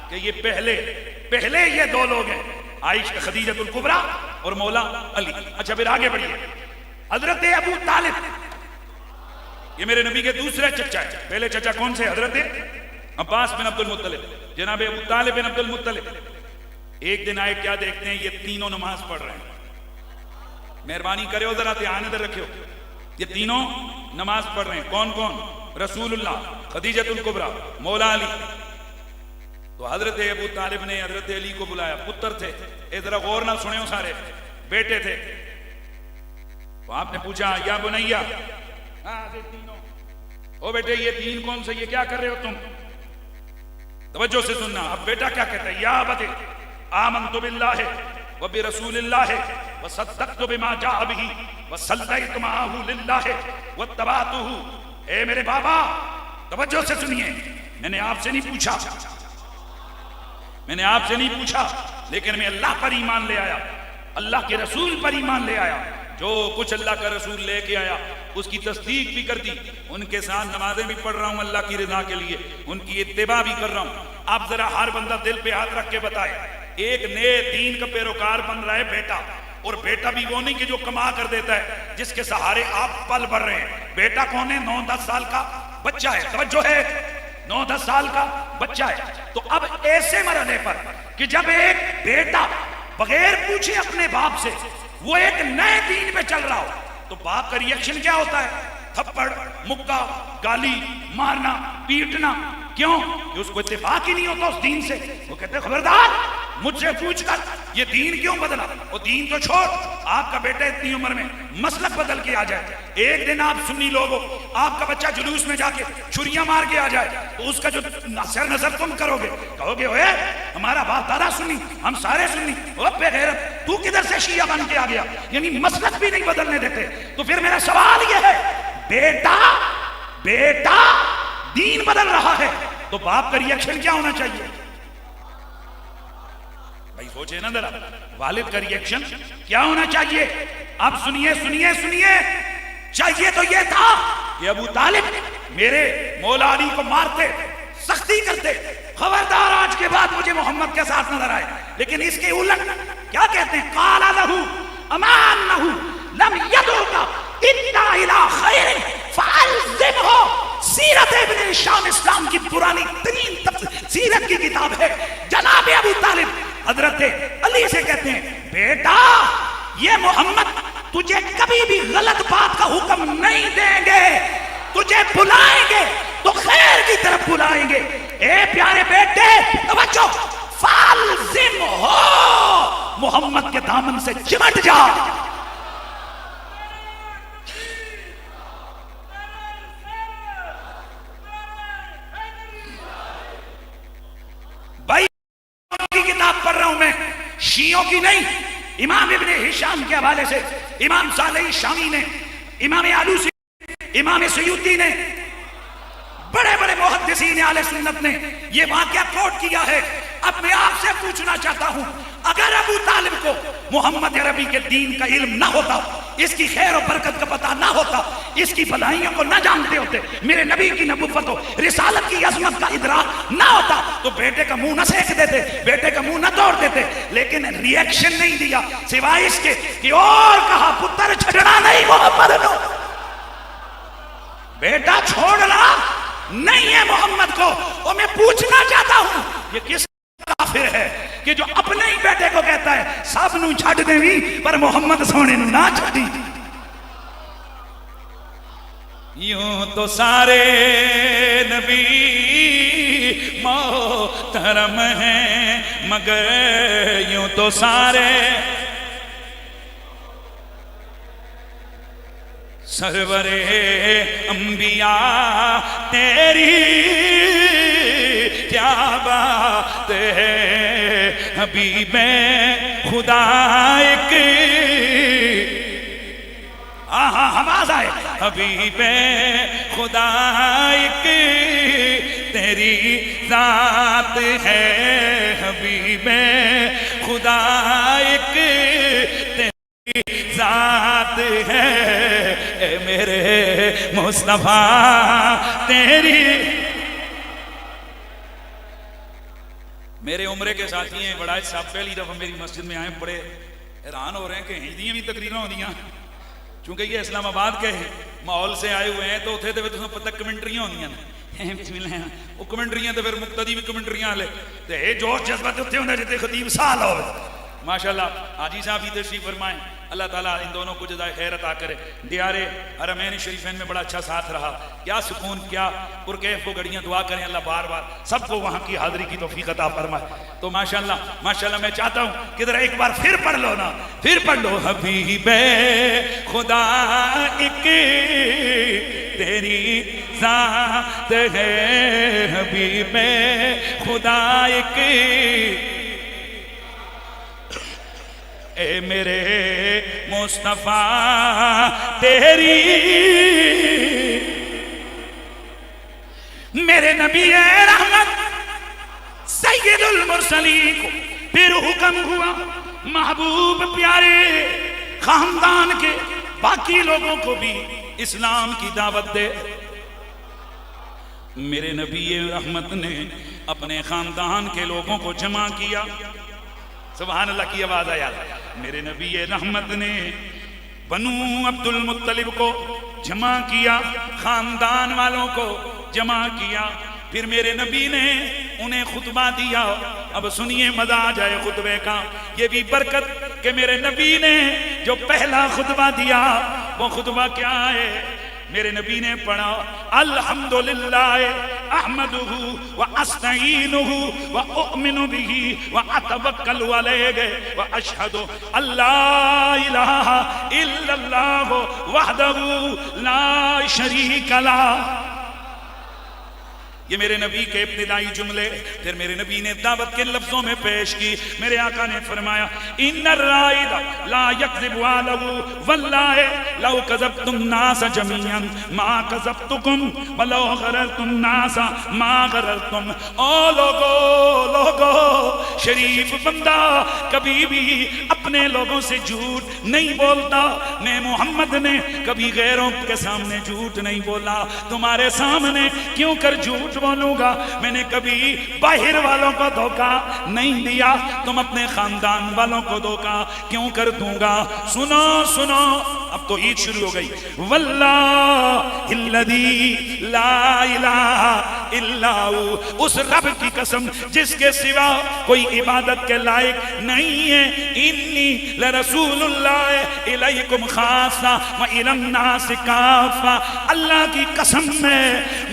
کہ یہ پہلے یہ دو لوگ ہیں, عائشہ خدیجہ الکبریٰ اور مولا علی. اچھا پھر آگے بڑھیے, حضرت ابو طالب یہ میرے نبی کے دوسرے چچا ہے. پہلے چچا کون سے؟ حضرت عباس بن عبد المطلب, جناب ابو طالب بن عبد المطلب. ایک دن آئے, کیا دیکھتے ہیں یہ تینوں نماز پڑھ رہے ہیں. مہربانی کرے ہو ذرا دھیان ادھر رکھو, یہ تینوں نماز پڑھ رہے ہیں. کون کون؟ رسول اللہ, خدیجہ الکبریٰ, مولا علی. تو حضرت ابو طالب نے حضرت علی کو بلایا, پتر تھے, ذرا غور نہ سنے ہو, سارے بیٹے تھے. تو آپ نے پوچھا یا بنیا, او بیٹے یہ دین کون سا, یہ کیا کر رہے ہو تم؟ توجہ سے سننا. اب بیٹا کیا کہتا ہے؟ یا ابت آمنت باللہ وبرسول اللہ وصدقت بما جاء به وصلیت معه للہ واتبعته. اے میرے بابا توجہ سے سنیے, میں نے آپ سے نہیں پوچھا, لیکن میں اللہ پر ایمان لے آیا, اللہ کے رسول پر ایمان لے آیا. جو کچھ اللہ کا رسول لے کے آیا اس کی تصدیق بھی کر دی, ان کے ساتھ نمازیں بھی پڑھ رہا ہوں اللہ کی رضا کے لیے, ان کی اتباع بھی کر رہا ہوں. آپ ذرا ہر بندہ دل پہ ہاتھ رکھ کے بتائے, ایک نئے دین کا پیروکار بن رہا ہے بیٹا, اور بیٹا بھی وہ نہیں کہ جو کما کر دیتا ہے, جس کے سہارے آپ پل بڑھ رہے ہیں. بیٹا کون ہے؟ 9-10 سال کا بچہ ہے. توجہ ہے, 9-10 سال کا بچہ ہے. تو اب ایسے مرحلے پر کہ جب ایک بیٹا بغیر پوچھے اپنے باپ سے وہ ایک نئے دین پہ چل رہا ہو, تو باپ کا ریئیکشن کیا ہوتا ہے؟ تھپڑ, مکہ, گالی, مارنا, پیٹنا. کیوں؟ کہ اس کو اتفاق ہی نہیں ہوتا اس دین سے. وہ کہتے ہیں خبردار مجھ سے پوچھ کر یہ دین کیوں بدلا. وہ دین تو چھوڑ, آپ کا بیٹا اتنی عمر میں مسلک بدل کے آ جائے, ایک دن آپ سنی لوگ ہو, آپ کا بچہ جلوس میں جا کے چھریاں مار کے آ جائے, تو اس کا جو سر نظر تم کرو گے, کہو گے اوے ہمارا باپ دادا سنی, ہم سارے سنی, او بے غیرت تو کدھر سے شیعہ بن کے آ گیا. یعنی مسلک بھی نہیں بدلنے دیتے. تو پھر میرا سوال یہ ہے, بیٹا دین بدل رہا ہے تو باپ کا ریئیکشن کیا ہونا چاہیے؟ بھائی سوچے نا ذرا, والد کا ریئیکشن کیا ہونا چاہیے؟ اب سنیے, چاہیے تو یہ تھا کہ ابو طالب میرے مولا علی کو مارتے, سختی کرتے, خبردار آج کے بعد مجھے محمد کے ساتھ نظر آئے. لیکن اس کے الٹ کیا کہتے ہیں؟ قال له امانه لم يدعك الا الى خير فالزمه. سیرت ابن ہشام اسلام کی پرانی ترین سیرت کی کتاب ہے. جناب ابو طالب حضرت علی سے کہتے ہیں بیٹا یہ محمد تجھے کبھی بھی غلط بات کا حکم نہیں دیں گے, تجھے بلائیں گے تو خیر کی طرف بلائیں گے. اے پیارے بیٹے توجہ، فالزم ہو، محمد کے دامن سے چمٹ جا. بھائی کی کتاب پڑھ رہا ہوں میں، شیعوں کی نہیں. امام ابن ہشام کے حوالے سے امام صالح شامی نے، امام آلوسی، امام سیوطی نے، بڑے بڑے محدثین اہل سنت نے یہ واقعہ کوٹ کیا ہے. اب میں آپ سے پوچھنا چاہتا ہوں، اگر ابو طالب کو محمد عربی کے دین کا علم نہ ہوتا، اس کی خیر و برکت کا پتہ نہ ہوتا، اس کی فضائیوں کو نہ جانتے ہوتے، میرے نبی کی نبوت و رسالت کی عظمت کا ادراک نہ ہوتا، تو بیٹے کا منہ نہ سینک دیتے، بیٹے کا منہ نہ توڑ دیتے. لیکن ریئیکشن نہیں دیا سوائے اس کے کہ اور کہا پتر چھڑنا نہیں محمد نو، بیٹا چھوڑنا نہیں ہے محمد کو. اور میں پوچھنا چاہتا ہوں یہ کس کافر ہے کہ جو اپنے ہی بیٹے کو کہتا ہے سب نو چھڑ دے بھی پر محمد سونے نو نہ چھڑی. یوں تو سارے نبی محترم ہیں، مگر یوں تو سارے سرور انبیاء تیری کیا بات ہے. حبیب خدا ایک آواز آئے، حبیب خدا ایک تیری ذات ہے، حبیب خدا ایک تیری ذات ہے. اے میرے مصطفیٰ تیری. میرے عمرے کے ساتھی ہیں بڑا صاحب، پہلی دفعہ میری مسجد میں آئے، بڑے حیران ہو رہے ہیں کہ ہندیاں بھی تقریریں ہو دیا، چونکہ یہ اسلام آباد کے ماحول سے آئے ہوئے ہیں تو اتنے تو تمہیں پتہ کمنٹریاں ہونیاں نے، بسم اللہ وہ کمنٹریاں تو پھر مقتدی بھی کمنٹریاں لے تو یہ جوش جذبہ اتنے ہونے جتے خطیب سال ہو. ماشاءاللہ حاجی صاحب ہی تشریف فرمائیں، اللہ تعالیٰ ان دونوں کو جزائے خیر عطا کرے. دیار حرمین شریفین میں بڑا اچھا ساتھ رہا، کیا سکون، کیا پرکیف کو گھڑیاں. دعا کریں اللہ بار بار سب کو وہاں کی حاضری کی توفیق عطا فرمائے. تو ماشاءاللہ ماشاءاللہ میں چاہتا ہوں کہ ذرا ایک بار پھر پڑھ لو نا، پھر پڑھ لو. حبیب خدا ایک تیری ذات ہے، حبیب خدا ایک. اے میرے مصطفیٰ تیری، میرے نبی رحمت سید المرسلین کو پھر حکم ہوا محبوب پیارے خاندان کے باقی لوگوں کو بھی اسلام کی دعوت دے. میرے نبی رحمت نے اپنے خاندان کے لوگوں کو جمع کیا. سبحان اللہ کی آواز آیا. میرے نبی رحمت نے بنو عبد المطلب کو جمع کیا، خاندان والوں کو جمع کیا. پھر میرے نبی نے انہیں خطبہ دیا. اب سنیے مزہ آ جائے خطبے کا. یہ بھی برکت کہ میرے نبی نے جو پہلا خطبہ دیا وہ خطبہ کیا ہے؟ میرے نبی نے پڑھا الحمدللہ احمدہ واستعینہ واؤمن بہ واتوکل علیہ واشہد ان لا الہ الا اللہ وحدہ لا شریک لہ. یہ میرے نبی کے ابتدائی جملے. پھر میرے نبی نے دعوت کے لفظوں میں پیش کی. میرے آقا نے فرمایا ان الرائد لا یکذب والہ واللہ لو کذبتم الناس جميعا ما کذبتکم ولو غررتم الناس ما غررتم. او لوگو شریف بندہ کبھی بھی اپنے لوگوں سے جھوٹ نہیں بولتا. میں محمد نے کبھی غیروں کے سامنے جھوٹ نہیں بولا. تمہارے سامنے کیوں کر جھوٹ بولوں گا؟ میں نے کبھی باہر والوں کو دھوکہ نہیں دیا. تم اپنے خاندان والوں کو دھوکہ کیوں کر دوں گا؟ سنو اب تو عید شروع ہو گئی. واللہ الذی لا الہ الا ہو, اس رب کی قسم جس کے سوا کوئی عبادت کے لائق نہیں ہے. انی لرسول اللہ الیکم خاصہ و الی الناس کافہ, اللہ کی قسم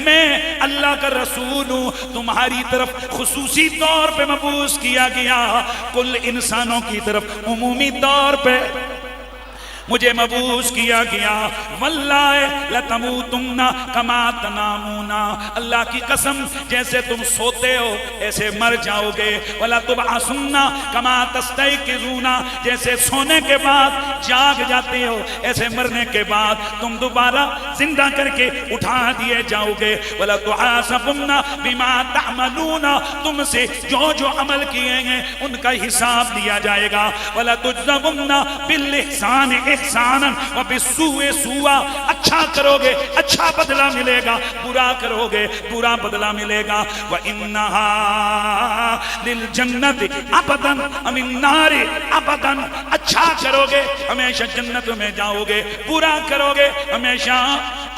میں اللہ کا رسول ہوں, تمہاری طرف خصوصی طور پہ مبعوث کیا گیا, کل انسانوں کی طرف عمومی طور پہ مجھے مبعوث کیا گیا. واللہ لتموتن کما تنامون, اللہ کی قسم جیسے تم سوتے ہو ایسے مر جاؤ گے. ولا تبعثن کما تستيقظون, جیسے سونے کے بعد جاگ جاتے ہو ایسے مرنے کے بعد تم دوبارہ زندہ کر کے اٹھا دیے جاؤ گے. ولا تحاسبن بما تعملون, تم سے جو جو عمل کیے ہیں ان کا حساب لیا جائے گا. ولا تجزون بالاحسان احسانا وبالسوء سوءا, اچھا کرو گے اچھا بدلہ ملے گا, برا کرو گے برا بدلہ ملے گا. وَإِنَّهَا لِلْجَنَّةِ أَبَدًا وَمِنْ النَّارِ أَبَدًا, اچھا کرو گے ہمیشہ جنت میں جاؤ گے, برا کرو گے ہمیشہ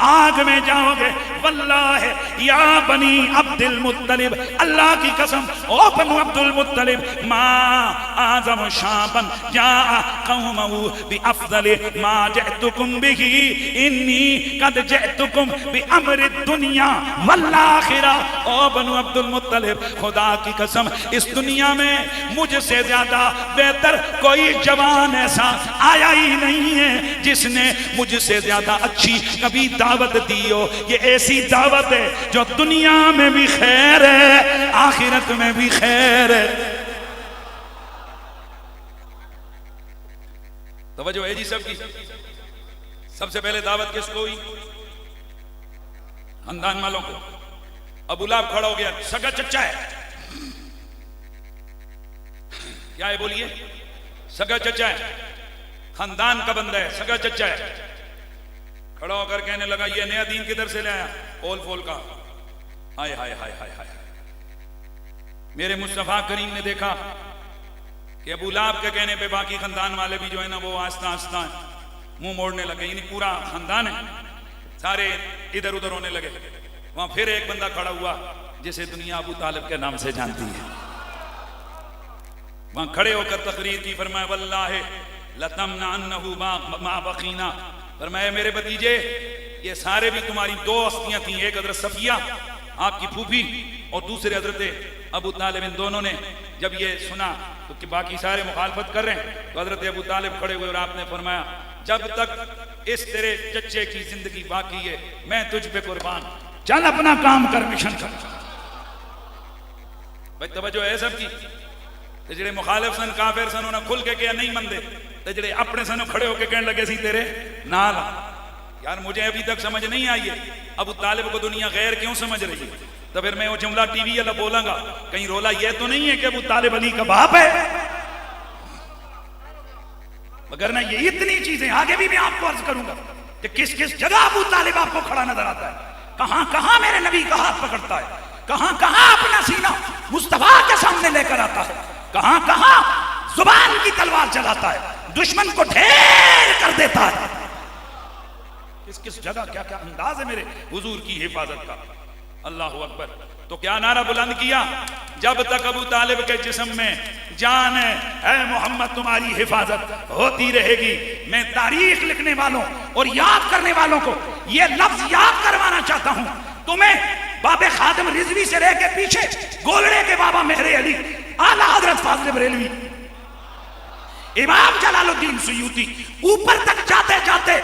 آگ میں جاؤ گے. واللہ یا بنی عبد المطلب, اللہ کی قسم او بنو عبد المطلب, ما اعظم شابا جاء قومه بافضل ما جئتكم به, انی قد جئتكم بامر الدنیا والآخرہ. او بنو عبد المطلب, خدا کی قسم اس دنیا میں مجھ سے زیادہ بہتر کوئی جوان ایسا آیا ہی نہیں ہے جس نے مجھ سے زیادہ اچھی کبھی دعوت دی ہو. یہ ایسی دعوت ہے جو دنیا میں بھی خیر ہے آخرت میں بھی خیر ہے. توجہ ہے جی سب کی. سب سے پہلے دعوت کس کو ہوئی؟ خاندان والوں کو. ابو لہب کھڑا ہو گیا, سگا چچا ہے, کیا ہے بولیے, سگا چچا ہے, خاندان کا بندہ ہے, سگا چچا ہے. کھڑا ہو کر کہنے لگا یہ نیا دین کدھر سے لے آیا, پول پول کا. ہائے ہائے ہائے ہائے ہائے. میرے مصطفیٰ کریم نے دیکھا کہ ابو لہب کے کہنے پہ باقی خاندان والے بھی جو ہے نا وہ آہستہ آہستہ منہ موڑنے لگے, یعنی پورا خاندان ہے سارے ادھر ادھر ہونے لگے. وہاں پھر ایک بندہ کھڑا ہوا جسے دنیا ابو طالب کے نام سے جانتی ہے. وہاں کھڑے ہو کر تقریر کی, فرمایا واللہ لتمنعنہ ما بقینا, فرمایا میرے بھتیجے یہ سارے بھی تمہاری دو ہستیاں تھیں, ایک حضرت صفیہ آپ کی پھوپھی اور دوسرے حضرت ابو طالب. ان دونوں نے جب یہ سنا تو کہ باقی سارے مخالفت کر رہے ہیں تو حضرت ابو طالب کھڑے ہوئے اور آپ نے فرمایا جب تک اس تیرے چچے کی زندگی باقی ہے میں تجھ پہ قربان, چل اپنا کام کر, مشن کر. بھائی توجہ ہے سب کی. جڑے مخالف سن کافر سن انہوں نے کھل کے کیا نہیں مندے, تے جڑے اپنے سن کھڑے ہو کے کہنے لگے سی تیرے نال. یار مجھے ابھی تک سمجھ نہیں آئی ہے ابو طالب کو دنیا غیر کیوں سمجھ رہی ہے. تو پھر میں وہ جملہ ٹی وی والا بولاں گا, کہیں رولا یہ تو نہیں ہے کہ ابو طالب علی کا باپ ہے, مگر نہ یہ اتنی چیزیں آگے بھی میں آپ کو عرض کروں گا کہ کس کس جگہ ابو طالب آپ کو کھڑا نظر آتا ہے, کہاں کہاں میرے نبی کا ہاتھ پکڑتا ہے, کہاں کہاں اپنا سینہ مصطفیٰ کے سامنے لے کر آتا ہے, کہاں کہاں زبان کی تلوار چلاتا ہے, دشمن کو ڈھیر کر دیتا ہے. کس کس جگہ کیا کیا انداز ہے میرے حضور کی حفاظت کا. اللہ اکبر. تو کیا نعرہ بلند کیا, جب تک ابو طالب کے جسم میں جان ہے اے محمد تمہاری حفاظت ہوتی رہے گی. میں تاریخ لکھنے والوں اور یاد کرنے والوں کو یہ لفظ یاد کروانا چاہتا ہوں. تمہیں باب خادم رضوی سے رہ کے پیچھے گولڑے کے بابا مہر علی اعلیٰ حضرت فاضل بریلوی, امام جلال الدین سیوطی, اوپر تک جاتے جاتے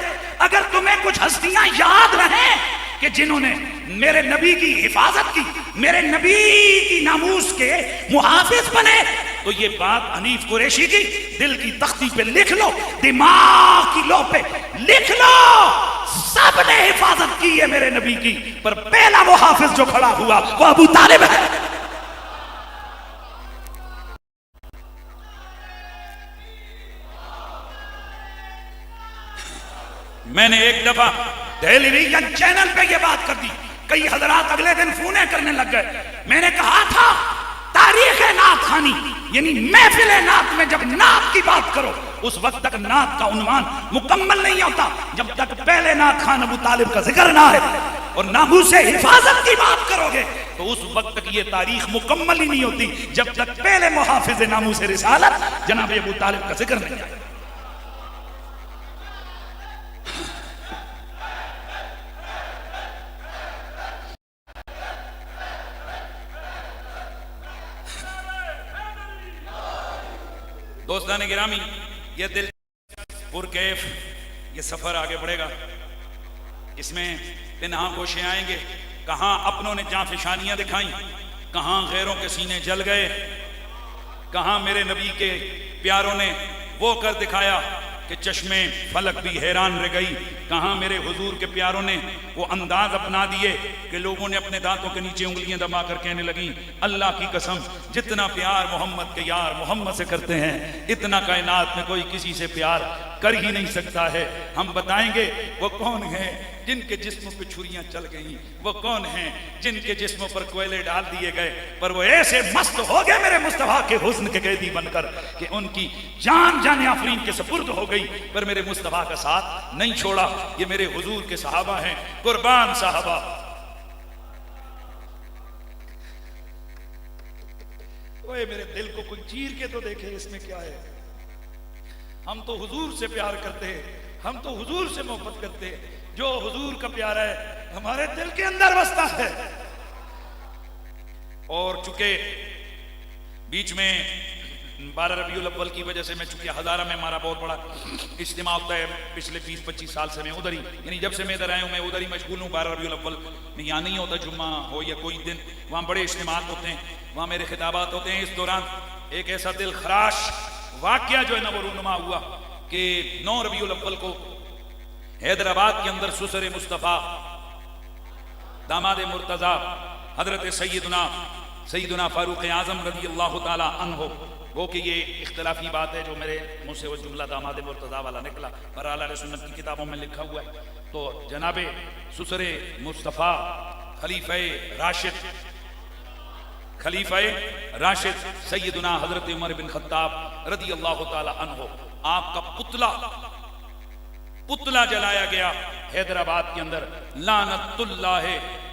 اگر تمہیں کچھ ہستیاں یاد رہیں کہ جنہوں نے میرے نبی کی حفاظت کی, میرے نبی کی ناموس کے محافظ بنے, تو یہ بات حنیف قریشی کی دل کی تختی پہ لکھ لو, دماغ کی لو پہ لکھ لو. سب نے حفاظت کی ہے میرے نبی کی, پر پہلا محافظ جو کھڑا ہوا وہ ابو طالب ہے. میں نے ایک دفعہ ٹیلی ویژن چینل پہ یہ بات کر دی, کئی حضرات اگلے دن فونے کرنے لگ گئے. میں نے کہا تھا تاریخ نعت خوانی یعنی محفل نعت میں جب نعت کی بات کرو اس وقت تک نعت کا عنوان مکمل نہیں ہوتا جب تک پہلے نعت خان ابو طالب کا ذکر نہ ہے، اور ناموس حفاظت کی بات کرو گے تو اس وقت تک یہ تاریخ مکمل ہی نہیں ہوتی جب تک پہلے محافظ ناموس رسالت جناب ابو طالب کا ذکر نہیں آئے۔ دوستان گرامی، یہ دل پرکیف یہ سفر آگے بڑھے گا، اس میں پنہاں گوشے آئیں گے، کہاں اپنوں نے جاں فشانیاں دکھائیں، کہاں غیروں کے سینے جل گئے، کہاں میرے نبی کے پیاروں نے وہ کر دکھایا کہ چشمے فلک بھی حیران رہ گئی، کہاں میرے حضور کے پیاروں نے وہ انداز اپنا دیے کہ لوگوں نے اپنے دانتوں کے نیچے انگلیاں دبا کر کہنے لگیں اللہ کی قسم جتنا پیار محمد کے یار محمد سے کرتے ہیں اتنا کائنات میں کوئی کسی سے پیار کر ہی نہیں سکتا ہے۔ ہم بتائیں گے وہ کون ہیں جن کے جسموں پہ چھریاں چل گئیں، وہ کون ہیں جن کے جسموں پر کوئلے ڈال دیے گئے، پر وہ ایسے مست ہو گئے میرے مصطفیٰ کے حسن کے قیدی بن کر کہ ان کی جان آفرین کے سپرد ہو گئی، پر میرے مصطفیٰ کا ساتھ نہیں چھوڑا۔ یہ میرے حضور کے صحابہ ہیں، قربان صحابہ۔ اوے میرے دل کو کوئی چیر کے تو دیکھے اس میں کیا ہے۔ ہم تو حضور سے پیار کرتے ہیں، ہم تو حضور سے محبت کرتے ہیں، جو حضور کا پیارا ہے ہمارے دل کے اندر بستا ہے۔ اور چونکہ بیچ میں 12 ربیع الاول کی وجہ سے میں چونکہ ہزارہ میں ہمارا بہت بڑا اجتماع ہوتا ہے پچھلے 20-25 سال سے میں ادھر ہی، یعنی جب سے میں ادھر آیا ہوں میں ادھر ہی مشغول ہوں۔ 12 ربیع الاول میں یہاں نہیں ہوتا، جمعہ ہو یا کوئی دن وہاں بڑے اجتماعات ہوتے ہیں، وہاں میرے خطابات ہوتے ہیں۔ اس دوران ایک ایسا دل خراش واقعہ جو ہے نا وہ رونما ہوا کہ 9 ربیع الاول کو حیدرآباد کے اندر سسر مصطفیٰ داماد مرتضیٰ حضرت سیدنا فاروق اعظم رضی اللہ تعالی عنہ، وہ کہ یہ اختلافی بات ہے جو میرے منہ سے وہ جملہ داماد مرتضیٰ والا نکلا، پر اعلیٰ سنت کی کتابوں میں لکھا ہوا ہے، تو جناب سسر مصطفیٰ خلیفہ راشد سیدنا حضرت عمر بن خطاب رضی اللہ تعالی عنہ، آپ کا پتلا جلایا گیا حیدرآباد کے اندر۔ لعنت اللہ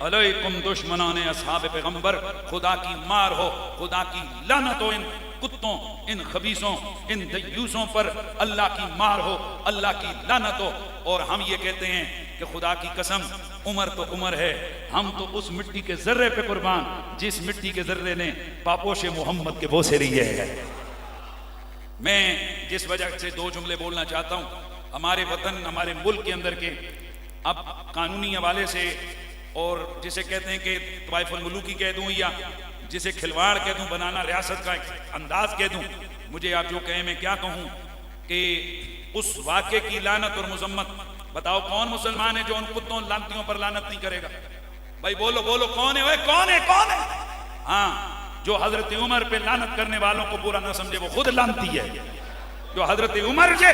علیکم دشمنان اصحاب پیغمبر، خدا کی مار ہو، خدا کی لعنت ہو ان کتوں، ان خبیثوں، ان دیوسوں پر، اللہ کی مار ہو، اللہ کی لعنت ہو۔ اور ہم یہ کہتے ہیں کہ خدا کی قسم عمر تو عمر ہے، ہم تو اس مٹی کے ذرے پہ قربان جس مٹی کے ذرے نے پاپوش محمد کے بوسے لیے ہے۔ میں جس وجہ سے 2 جملے بولنا چاہتا ہوں، ہمارے وطن ہمارے ملک کے اندر کے اب قانونی حوالے سے، اور جسے کہتے ہیں کہ طوائف الملوکی کہہ دوں یا جسے کھلواڑ کہہ دوں، بنانا ریاست کا ایک انداز کہہ دوں، مجھے آپ جو کہیں میں کیا کہوں کہ اس واقعے کی لعنت اور مذمت، بتاؤ کون مسلمان ہے جو ان کتوں لعنتیوں پر لعنت نہیں کرے گا؟ بھائی بولو بولو، کون ہے؟ کون ہے؟ ہاں، جو حضرت عمر پہ لعنت کرنے والوں کو برا نہ سمجھے وہ خود لعنتی ہے۔ جو حضرت عمر سے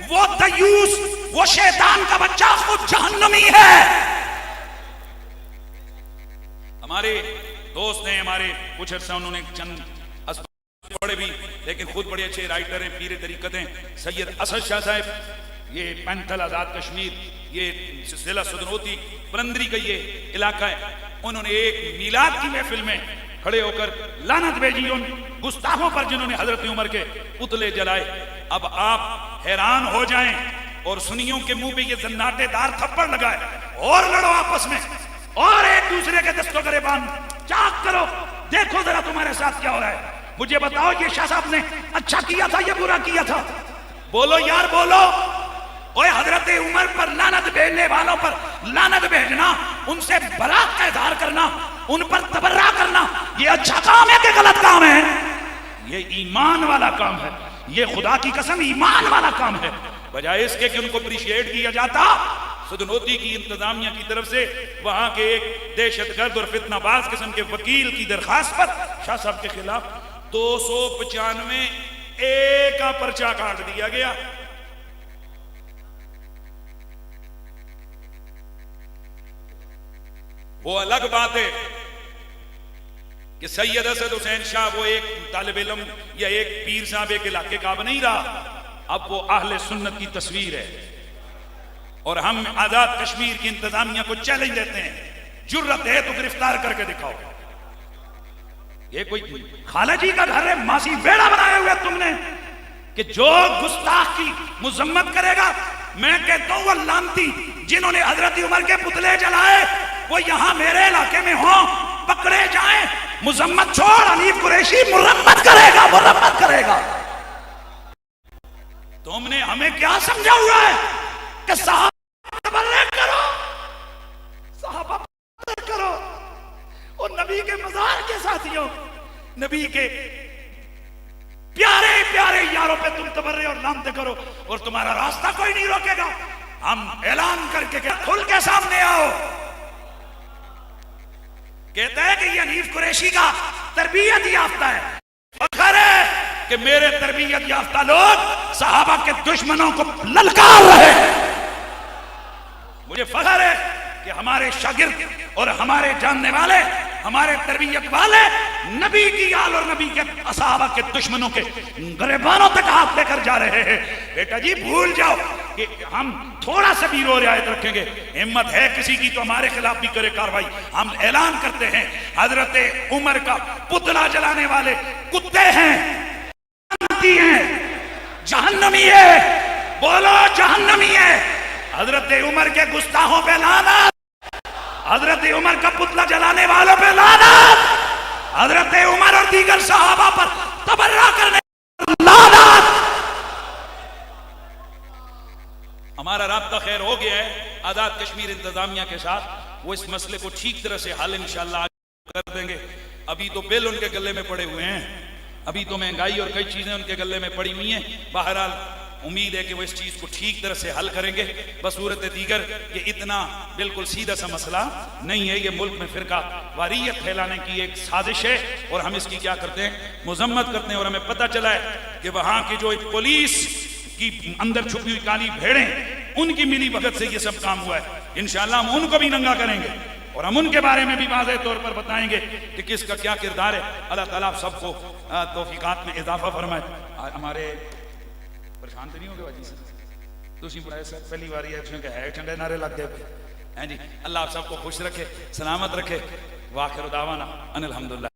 وہ دیوس، وہ شیطان کا بچہ خود جہنمی ہے۔ ہمارے دوست ہیں، ہمارے کچھ عرصہ انہوں نے چند پڑھے بھی، لیکن خود بڑے اچھے رائٹر ہیں، پیر طریقت ہیں، سید اسد شاہ صاحب، یہ پینتھل آزاد کشمیر، یہ ضلع سدنوتی پرندری کا یہ علاقہ ہے، انہوں نے ایک میلاد کی محفل میں کھڑے ہو کر لعنت بھیجی ان گستاخوں پر جنہوں نے حضرت عمر کے پتلے جلائے۔ اب آپ حیران ہو جائیں اور سنیوں کے منہ پہ یہ زناٹے دار تھپڑ لگائے، اور لڑو آپس میں، اور ایک دوسرے کے دستوں گریبان چاک کرو، دیکھو ذرا تمہارے ساتھ کیا ہو رہا ہے۔ مجھے بتاؤ یہ شاہ صاحب نے اچھا کیا تھا یا برا کیا تھا؟ بولو یار بولو۔ اوے حضرت عمر پر لعنت بھیجنے والوں پر لعنت بھیجنا، ان سے برات کا اظہار کرنا، ان پر تبرہ کرنا، یہ اچھا کام ہے کہ غلط کام ہے؟ یہ ایمان والا کام ہے، یہ خدا کی قسم ایمان والا کام ہے۔ بجائے اس کے کہ ان کو اپریشیٹ کیا جاتا، سدنوتی کی انتظامیہ کی طرف سے وہاں کے ایک دہشت گرد اور فتنہ باز قسم کے وکیل کی درخواست پر شاہ صاحب کے خلاف 295 ایک کا پرچہ کاٹ دیا گیا۔ وہ الگ بات ہے کہ سید اسد حسین شاہ وہ ایک طالب علم یا ایک پیر صاحب ایک علاقے کا اب نہیں رہا، اب وہ اہل سنت کی تصویر ہے. اور ہم آزاد کشمیر کی انتظامیہ کو چیلنج دیتے ہیں، جرت ہے تو گرفتار کر کے دکھاؤ. یہ کوئی خالہ جی کا گھر ہے، ماسی بیڑا بنائے ہوئے تم نے کہ جو گستاخ کی مذمت کرے گا میں کہتا ہوں وہ لانتی جنہوں نے حضرت عمر کے پتلے جلائے وہ یہاں میرے علاقے میں ہوں، پکڑے جائیں. مذمت چھوڑ، حنیف قریشی مرمت کرے گا، مرمت کرے گا. تم نے ہمیں کیا سمجھا ہوا ہے کہ صحابہ تبرک کرو، صحابہ تبرک کرو، اور نبی کے مزار کے ساتھیوں، نبی کے پیارے پیارے یاروں پہ تم تبرک اور نامتے کرو اور تمہارا راستہ کوئی نہیں روکے گا. ہم اعلان کر کے کھل کے سامنے آؤ. کہتا ہے کہ یہ حنیف قریشی کا تربیت یافتہ ہے. فخر ہے کہ میرے تربیت یافتہ لوگ صحابہ کے دشمنوں کو للکار رہے. مجھے فخر ہے کہ ہمارے شاگرد اور ہمارے جاننے والے، ہمارے تربیت والے نبی کی آل اور نبی کے صحابہ کے دشمنوں کے گریبانوں تک ہاتھ لے کر جا رہے ہیں. بیٹا جی بھول جاؤ کہ ہم تھوڑا سا بھی رو رعایت رکھیں گے. ہمت ہے کسی کی تو ہمارے خلاف بھی کرے کاروائی. ہم اعلان کرتے ہیں حضرت عمر کا پتلا جلانے والے کتے ہیں، جہنمی ہے. بولو جہنمی ہے. حضرت عمر کے گستاخوں پہ لعنت، حضرت عمر کا پتلا جلانے والوں پہ لعنت، حضرت عمر اور دیگر صحابہ پر تبرہ کرنے لعنت. ہمارا رابطہ خیر ہو گیا ہے آزاد کشمیر انتظامیہ کے ساتھ. وہ اس مسئلے کو ٹھیک طرح سے حل انشاءاللہ کر دیں گے. ابھی تو بل ان کے گلے میں پڑے ہوئے ہیں، ابھی تو مہنگائی اور کئی چیزیں ان کے گلے میں پڑی ہوئی ہیں. بہرحال امید ہے کہ وہ اس چیز کو ٹھیک طرح سے حل کریں گے. بصورت دیگر یہ اتنا بالکل سیدھا سا مسئلہ نہیں ہے. یہ ملک میں فرقہ واریت پھیلانے کی ایک سازش ہے اور ہم اس کی کیا کرتے ہیں، مذمت کرتے ہیں. اور ہمیں پتہ چلا ہے کہ وہاں کی جو ایک پولیس کی اندر چھپی ہوئی کالی بھیڑیں، ان کی ملی بھگت سے یہ سب کام ہوا ہے. انشاءاللہ ہم ان کو بھی ننگا کریں گے اور ہم ان کے بارے میں بھی واضح طور پر بتائیں گے کہ کس کا کیا کردار ہے. اللہ تعالیٰ آپ سب کو توفیقات میں اضافہ فرمائے. ہمارے پریشان تو نہیں ہوگے باجی سے تسی بڑھائے سر پہلی بار یہ ہے ٹھنڈے نعرے لگ گئے ہیں جی. اللہ آپ سب کو خوش رکھے، سلامت رکھے. واخر دعوانا ان الحمدللہ.